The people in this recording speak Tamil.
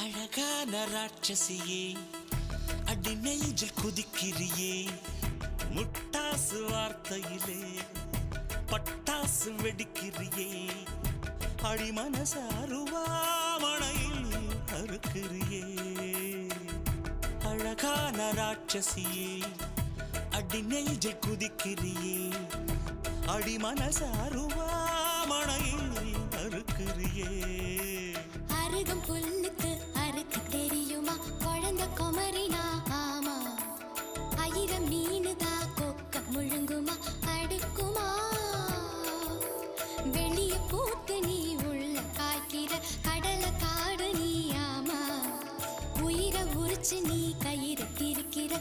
அழகான ராட்சசியே அடி நெஞ்சில் குதிக்கிறியே முட்டாசு வார்த்தையிலே பட்டாசு வெடிக்கிறியே அடி மனசு அருவாமணையில் அறுக்கிறியே அழகான ராட்சசியே அடி நெஞ்சில் குதிக்கிறியே அடி மனசு அருவாமணையில் அறுக்கிறியே அருகம் புல்லுக்கு அறுக்க தெரியுமா குழந்த குமரினா ஆமா ஆயிரம் மீனுதா கொக்க முழுங்குமா அடுக்குமா வெளிய பூத்து நீ உள்ள காய்க்கிற கடல காடு நீ ஆமா உயிரை உரிச்சு நீ கயிறு திரிக்கிற